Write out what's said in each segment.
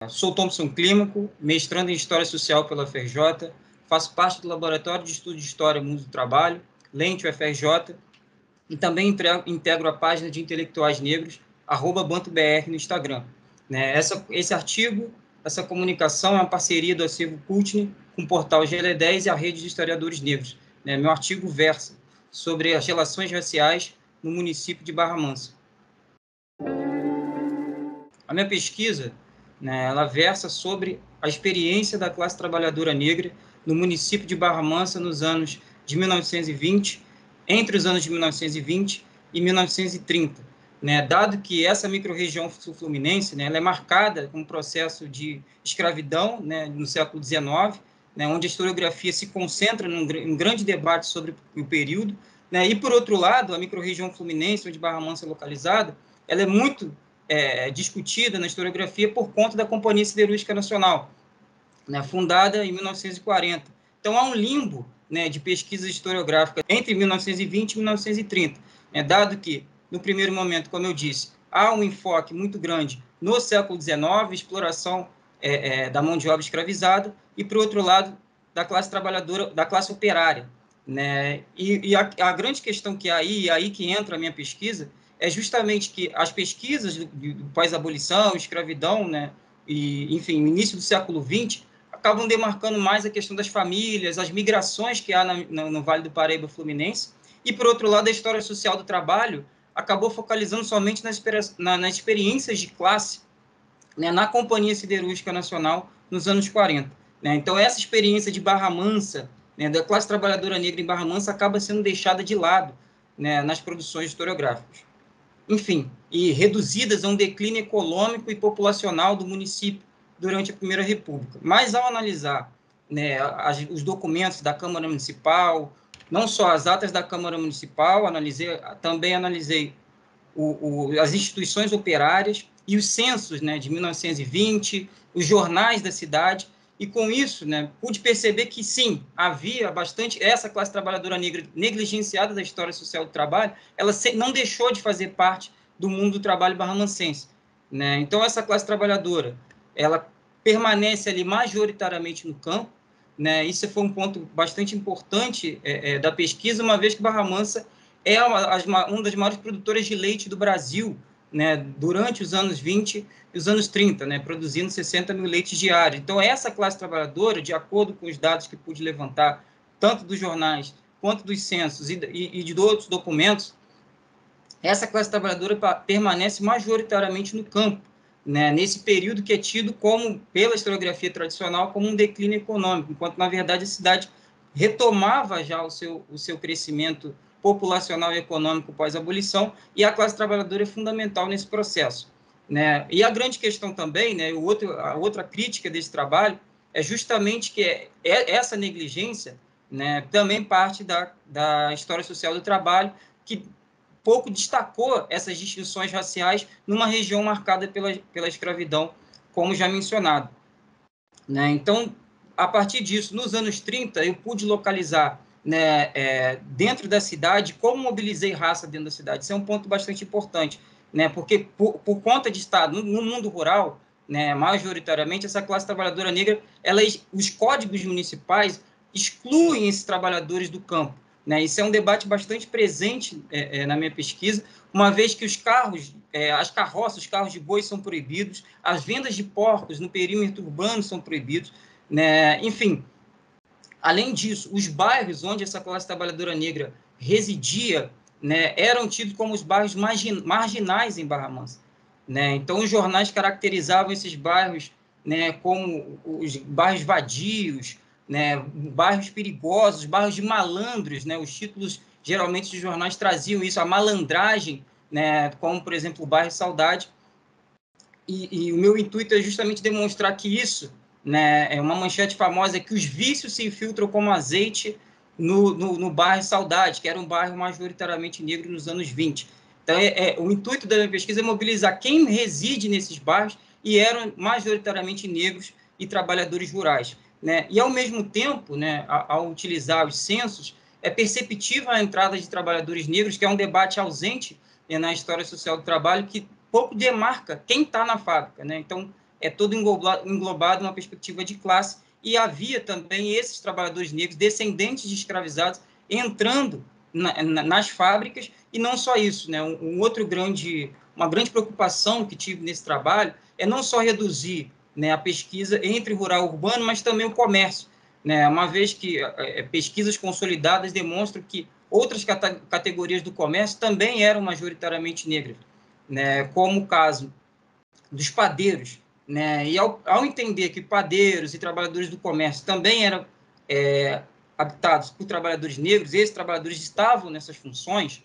Sou Thompson Clímaco, mestrando em História Social pela UFRJ, faço parte do Laboratório de Estudo de História e Mundo do Trabalho, Lente UFRJ, e também integro a página de intelectuais negros, @BantoBR no Instagram. Esse artigo, essa comunicação é uma parceria do Acervo Cultne com o portal GL10 e a Rede de Historiadores Negros. Meu artigo versa sobre as relações raciais no município de Barra Mansa. A minha pesquisa, ela versa sobre a experiência da classe trabalhadora negra no município de Barra Mansa nos anos de 1920, entre os anos de 1920 e 1930, dado que essa microrregião sul-fluminense, ela é marcada com um processo de escravidão, no século XIX, onde a historiografia se concentra num grande debate sobre o período, e, por outro lado, a microrregião fluminense, onde Barra Mansa é localizada, ela é muito discutida na historiografia por conta da Companhia Siderúrgica Nacional, fundada em 1940. Então, há um limbo de pesquisas historiográficas entre 1920 e 1930, dado que, no primeiro momento, como eu disse, há um enfoque muito grande no século XIX, exploração da mão de obra escravizada, e, por outro lado, da classe trabalhadora, da classe operária. E a grande questão que há aí que entra a minha pesquisa, é justamente que as pesquisas do pós-abolição, escravidão, e, enfim, início do século XX, acabam demarcando mais a questão das famílias, as migrações que há no Vale do Paraíba Fluminense, e, por outro lado, a história social do trabalho acabou focalizando somente nas experiências de classe, na Companhia Siderúrgica Nacional, nos anos 40. Então, essa experiência de Barra Mansa, da classe trabalhadora negra em Barra Mansa, acaba sendo deixada de lado nas produções historiográficas. Enfim, e reduzidas a um declínio econômico e populacional do município durante a Primeira República. Mas, ao analisar os documentos da Câmara Municipal, não só as atas da Câmara Municipal, também analisei as instituições operárias e os censos de 1920, os jornais da cidade, e com isso pude perceber que, sim, havia bastante essa classe trabalhadora negra negligenciada da história social do trabalho, ela não deixou de fazer parte do mundo do trabalho barramansense. Então, essa classe trabalhadora, ela permanece ali majoritariamente no campo, isso foi um ponto bastante importante da pesquisa, uma vez que Barra Mansa é uma das maiores produtoras de leite do Brasil, durante os anos 20 e os anos 30, produzindo 60 mil leites diários. Então, essa classe trabalhadora, de acordo com os dados que pude levantar, tanto dos jornais quanto dos censos e de outros documentos, essa classe trabalhadora permanece majoritariamente no campo, nesse período que é tido como, pela historiografia tradicional, como um declínio econômico, enquanto, na verdade, a cidade retomava já o seu crescimento populacional e econômico pós-abolição, e a classe trabalhadora é fundamental nesse processo. E a grande questão também, a outra crítica desse trabalho, é justamente que essa negligência também parte da história social do trabalho, que pouco destacou essas distinções raciais numa região marcada pela escravidão, como já mencionado. Então, a partir disso, nos anos 30, eu pude localizar dentro da cidade como mobilizei raça dentro da cidade. Isso é um ponto bastante importante, porque por conta de estar no mundo rural, majoritariamente, essa classe trabalhadora negra, os códigos municipais excluem esses trabalhadores do campo. Isso é um debate bastante presente na minha pesquisa, uma vez que os carros, as carroças, os carros de boi são proibidos, as vendas de porcos no perímetro urbano são proibidos, enfim. Além disso, os bairros onde essa classe trabalhadora negra residia eram tidos como os bairros marginais em Barra Mansa. Então, os jornais caracterizavam esses bairros como os bairros vadios, bairros perigosos, bairros de malandros. Os títulos, geralmente, dos jornais traziam isso, a malandragem, como, por exemplo, o bairro Saudade. E o meu intuito é justamente demonstrar que isso, é uma manchete famosa, que os vícios se infiltram como azeite no bairro Saudade, que era um bairro majoritariamente negro nos anos 20. Então, o intuito da minha pesquisa é mobilizar quem reside nesses bairros e eram majoritariamente negros e trabalhadores rurais. E, ao mesmo tempo, ao utilizar os censos, é perceptível a entrada de trabalhadores negros, que é um debate ausente na história social do trabalho, que pouco demarca quem está na fábrica. Então, é todo englobado numa perspectiva de classe, e havia também esses trabalhadores negros, descendentes de escravizados, entrando nas fábricas, e não só isso, né? Uma grande preocupação que tive nesse trabalho é não só reduzir, né, a pesquisa entre rural e urbano, mas também o comércio, né? Uma vez que pesquisas consolidadas demonstram que outras categorias do comércio também eram majoritariamente negras, né? Como o caso dos padeiros, né? E ao entender que padeiros e trabalhadores do comércio também eram habitados por trabalhadores negros, esses trabalhadores estavam nessas funções,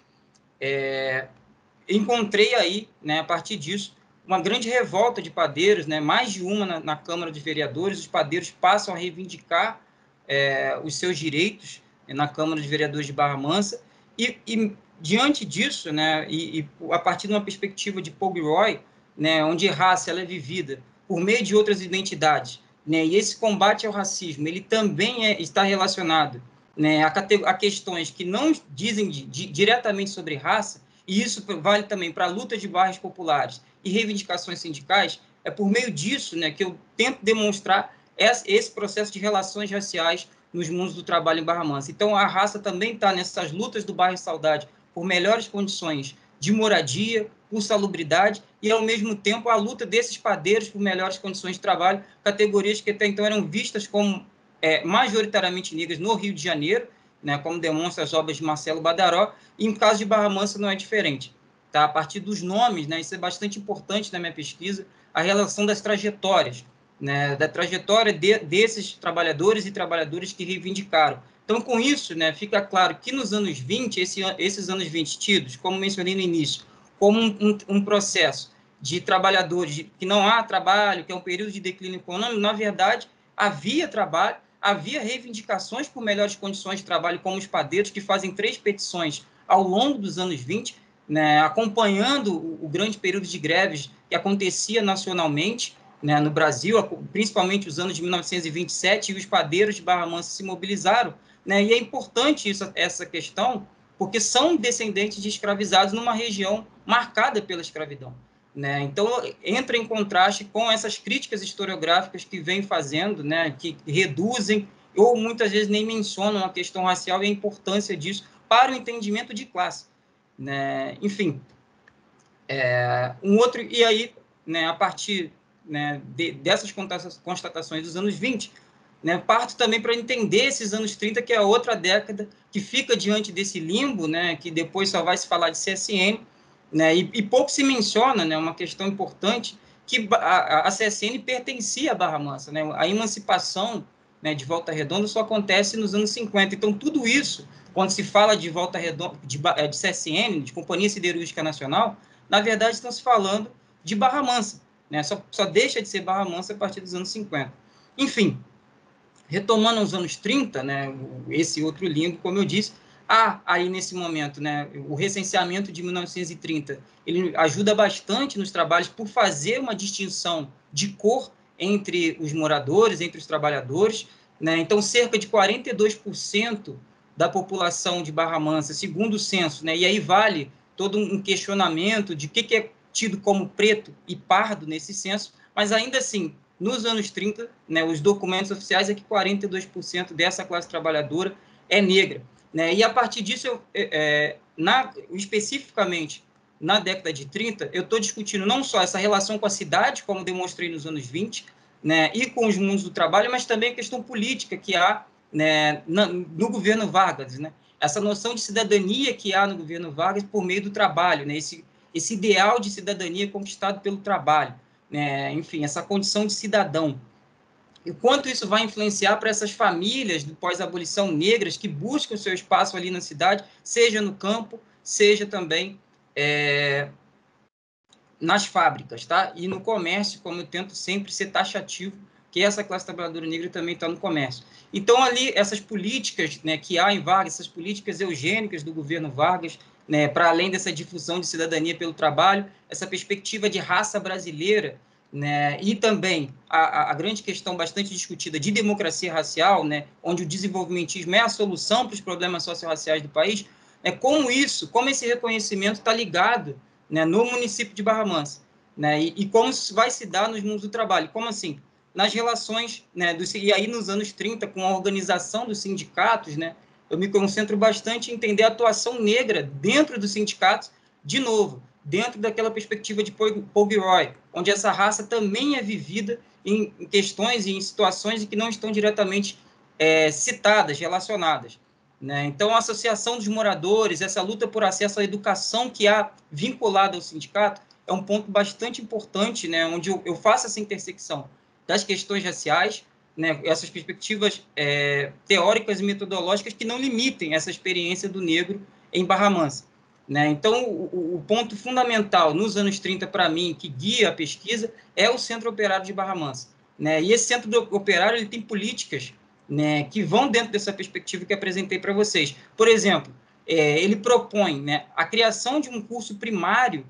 encontrei aí, né, a partir disso, uma grande revolta de padeiros, né, mais de uma na Câmara de Vereadores. Os padeiros passam a reivindicar os seus direitos, né, na Câmara de Vereadores de Barra Mansa, e diante disso, né, e a partir de uma perspectiva de Pomeroy, né, onde raça ela é vivida por meio de outras identidades, né, e esse combate ao racismo ele também está relacionado, né, a questões que não dizem diretamente sobre raça, e isso vale também para a luta de bairros populares e reivindicações sindicais. É por meio disso, né, que eu tento demonstrar esse processo de relações raciais nos mundos do trabalho em Barra Mansa. Então, a raça também está nessas lutas do bairro Saudade por melhores condições de moradia, por salubridade, e, ao mesmo tempo, a luta desses padeiros por melhores condições de trabalho, categorias que até então eram vistas como majoritariamente negras no Rio de Janeiro, né, como demonstra as obras de Marcelo Badaró, e, em caso de Barra Mansa, não é diferente. Tá? A partir dos nomes, né, isso é bastante importante na minha pesquisa, a relação das trajetórias, né, da trajetória desses trabalhadores e trabalhadoras que reivindicaram. Então, com isso, né, fica claro que nos anos 20, esses anos 20 tidos, como mencionei no início, como um processo de trabalhadores, que não há trabalho, que é um período de declínio econômico, na verdade, havia trabalho, havia reivindicações por melhores condições de trabalho, como os padeiros, que fazem 3 petições ao longo dos anos 20, né, acompanhando o grande período de greves que acontecia nacionalmente, né, no Brasil, principalmente os anos de 1927, e os padeiros de Barra Mansa se mobilizaram, né, e é importante essa questão, porque são descendentes de escravizados numa região marcada pela escravidão, né? Então, entra em contraste com essas críticas historiográficas que vem fazendo, né, que reduzem ou muitas vezes nem mencionam a questão racial e a importância disso para o entendimento de classe, né? Enfim, e aí, né, a partir, né, dessas constatações dos anos 20, né, parto também para entender esses anos 30, que é a outra década que fica diante desse limbo, né, que depois só vai se falar de CSN, né, e pouco se menciona, né, uma questão importante, que a CSN pertencia à Barra Mansa, né, a emancipação, né, de Volta Redonda só acontece nos anos 50. Então, tudo isso, quando se fala de Volta Redonda, de CSN, de Companhia Siderúrgica Nacional, na verdade, estão se falando de Barra Mansa, né? Só deixa de ser Barra Mansa a partir dos anos 50. Enfim, retomando os anos 30, né, esse outro limbo, como eu disse, há aí nesse momento, né, o recenseamento de 1930, ele ajuda bastante nos trabalhos por fazer uma distinção de cor entre os moradores, entre os trabalhadores, né? Então, cerca de 42% da população de Barra Mansa, segundo o censo, né, e aí vale todo um questionamento de o que é tido como preto e pardo nesse censo, mas ainda assim, nos anos 30, né, os documentos oficiais é que 42% dessa classe trabalhadora é negra, né? E a partir disso, especificamente na década de 30, eu estou discutindo não só essa relação com a cidade, como demonstrei nos anos 20, né, e com os mundos do trabalho, mas também a questão política que há, né, no governo Vargas, né? Essa noção de cidadania que há no governo Vargas por meio do trabalho, né? Esse ideal de cidadania conquistado pelo trabalho, né? Enfim, essa condição de cidadão. E quanto isso vai influenciar para essas famílias do pós-abolição negras que buscam o seu espaço ali na cidade, seja no campo, seja também nas fábricas, tá? E no comércio, como eu tento sempre ser taxativo, que essa classe trabalhadora negra também está no comércio. Então, ali, essas políticas, né, que há em Vargas, essas políticas eugênicas do governo Vargas, né, para além dessa difusão de cidadania pelo trabalho, essa perspectiva de raça brasileira, né, e também a grande questão bastante discutida de democracia racial, né, onde o desenvolvimentismo é a solução para os problemas socio-raciais do país, como esse reconhecimento está ligado, né, no município de Barra Mansa. né? E como isso vai se dar nos mundos do trabalho? Como assim? Nas relações, né, e aí nos anos 30, com a organização dos sindicatos, né, eu me concentro bastante em entender a atuação negra dentro dos sindicatos, de novo, dentro daquela perspectiva de Paul Gilroy, onde essa raça também é vivida em questões e em situações em que não estão diretamente citadas, relacionadas. Né? Então, a associação dos moradores, essa luta por acesso à educação que há vinculada ao sindicato, é um ponto bastante importante, né, onde eu faço essa intersecção das questões raciais, né, essas perspectivas teóricas e metodológicas que não limitem essa experiência do negro em Barra Mansa. Né? Então, o ponto fundamental nos anos 30, para mim, que guia a pesquisa, é o Centro Operário de Barra Mansa. Né? E esse Centro Operário ele tem políticas, né, que vão dentro dessa perspectiva que apresentei para vocês. Por exemplo, ele propõe, né, a criação de um curso primário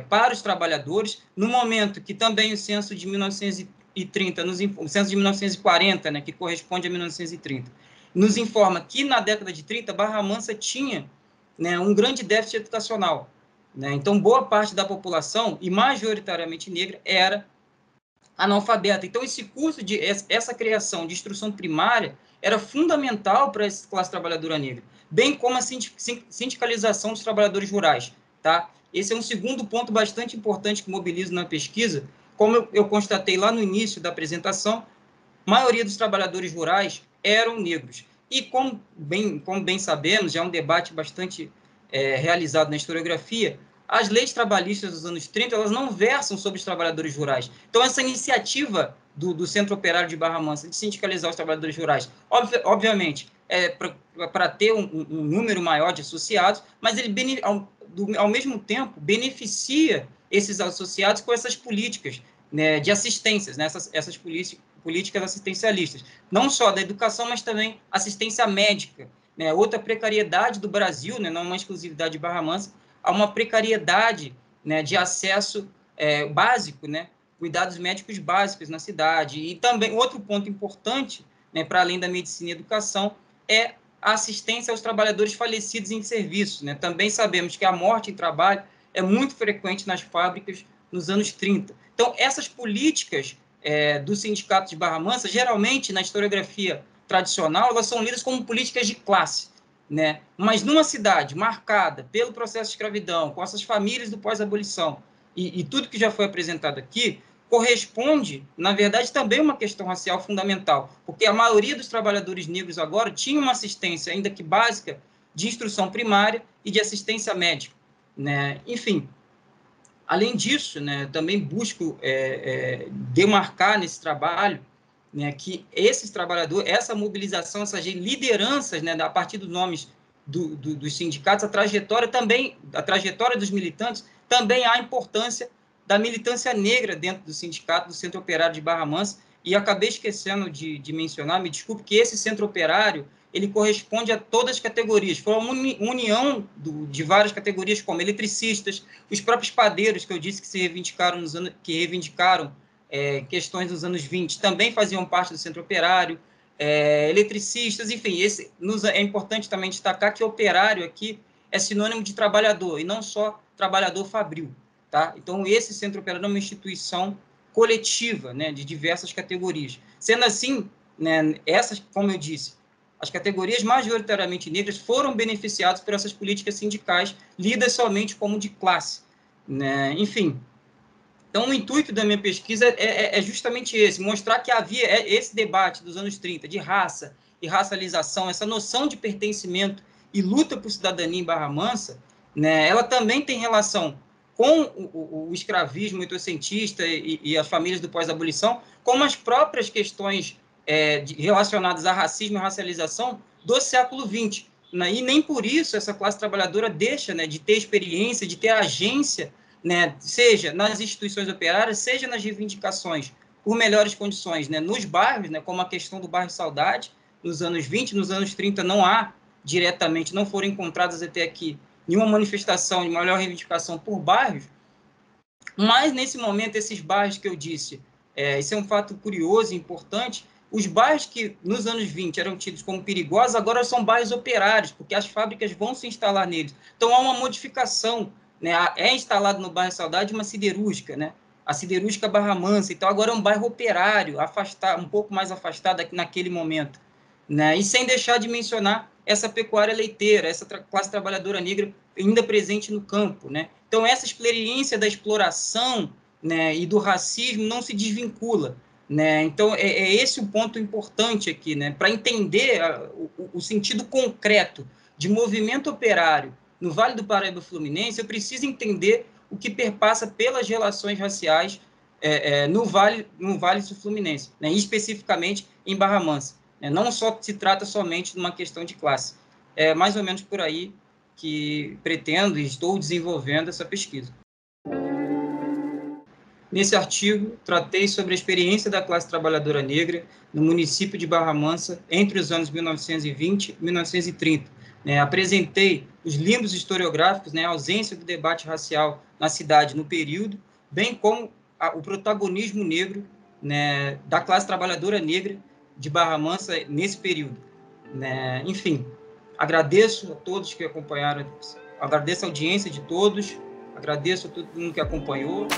para os trabalhadores, no momento que também o censo de 1930, o censo de 1940, né, que corresponde a 1930, nos informa que na década de 30, Barra Mansa tinha, né, um grande déficit educacional. Né? Então, boa parte da população, e majoritariamente negra, era analfabeta. Então, esse curso, essa criação de instrução primária era fundamental para essa classe trabalhadora negra, bem como a sindicalização dos trabalhadores rurais. Tá? Esse é um segundo ponto bastante importante que mobilizo na pesquisa. Como eu constatei lá no início da apresentação, a maioria dos trabalhadores rurais eram negros. E, como bem sabemos, já é um debate bastante realizado na historiografia, as leis trabalhistas dos anos 30, elas não versam sobre os trabalhadores rurais. Então, essa iniciativa do Centro Operário de Barra Mansa de sindicalizar os trabalhadores rurais, obviamente, para ter um número maior de associados, mas ele, ao mesmo tempo, beneficia esses associados com essas políticas, né, de assistências, né, essas políticas assistencialistas, não só da educação, mas também assistência médica. Né, outra precariedade do Brasil, né, não uma exclusividade de Barra Mansa, há uma precariedade, né, de acesso básico, né, cuidados médicos básicos na cidade. E também, outro ponto importante, né, para além da medicina e educação, é a assistência aos trabalhadores falecidos em serviço. Né? Também sabemos que a morte em trabalho é muito frequente nas fábricas nos anos 30. Então, essas políticas do Sindicato de Barra Mansa, geralmente, na historiografia tradicional, elas são lidas como políticas de classe. Né? Mas numa cidade marcada pelo processo de escravidão, com essas famílias do pós-abolição e tudo que já foi apresentado aqui, corresponde, na verdade, também uma questão racial fundamental, porque a maioria dos trabalhadores negros agora tinha uma assistência, ainda que básica, de instrução primária e de assistência médica. Né? Enfim, além disso, né, também busco demarcar nesse trabalho, né, que esses trabalhadores, essa mobilização, essas lideranças, né, a partir dos nomes dos sindicatos, a trajetória dos militantes, também há importância da militância negra dentro do sindicato, do Centro Operário de Barra Mansa, e acabei esquecendo de mencionar, me desculpe, que esse Centro Operário, ele corresponde a todas as categorias, foi uma união de várias categorias, como eletricistas, os próprios padeiros, que eu disse que se reivindicaram questões dos anos 20, também faziam parte do Centro Operário, eletricistas, enfim, é importante também destacar que operário aqui é sinônimo de trabalhador, e não só trabalhador fabril. Tá? Então, esse Centro Operário é uma instituição coletiva, né, de diversas categorias. Sendo assim, né, essas, como eu disse, as categorias majoritariamente negras foram beneficiadas por essas políticas sindicais lidas somente como de classe. Né? Enfim, então, o intuito da minha pesquisa é justamente esse, mostrar que havia esse debate dos anos 30 de raça e racialização, essa noção de pertencimento e luta por cidadania em Barra Mansa, né, ela também tem relação com o escravismo oitocentista e as famílias do pós-abolição, como as próprias questões relacionadas a racismo e racialização do século XX. Né, e nem por isso essa classe trabalhadora deixa, né, de ter experiência, de ter agência, né, seja nas instituições operárias, seja nas reivindicações por melhores condições, né, nos bairros, né, como a questão do bairro Saudade, nos anos 20, nos anos 30 não há diretamente, não foram encontradas até aqui nenhuma manifestação de maior reivindicação por bairros, mas nesse momento esses bairros que eu disse, isso é um fato curioso e importante, os bairros que nos anos 20 eram tidos como perigosos, agora são bairros operários, porque as fábricas vão se instalar neles. Então há uma modificação, né, é instalado no bairro Saudade uma siderúrgica, né, a siderúrgica Barra Mansa. Então, agora é um bairro operário, um pouco mais afastado naquele momento, né, e sem deixar de mencionar essa pecuária leiteira, essa classe trabalhadora negra ainda presente no campo, né. Então, essa experiência da exploração, né, e do racismo não se desvincula, né. Então, é esse o ponto importante aqui, né, para entender o sentido concreto de movimento operário no Vale do Paraíba Fluminense. Eu preciso entender o que perpassa pelas relações raciais no Vale do Fluminense, né, especificamente em Barra Mansa. Não só se trata somente de uma questão de classe. É mais ou menos por aí que pretendo e estou desenvolvendo essa pesquisa. Nesse artigo, tratei sobre a experiência da classe trabalhadora negra no município de Barra Mansa entre os anos 1920 e 1930. Apresentei os limbos historiográficos, a ausência do debate racial na cidade no período, bem como o protagonismo negro, da classe trabalhadora negra de Barra Mansa nesse período. Enfim, agradeço a todos que acompanharam, agradeço a audiência de todos, agradeço a todo mundo que acompanhou.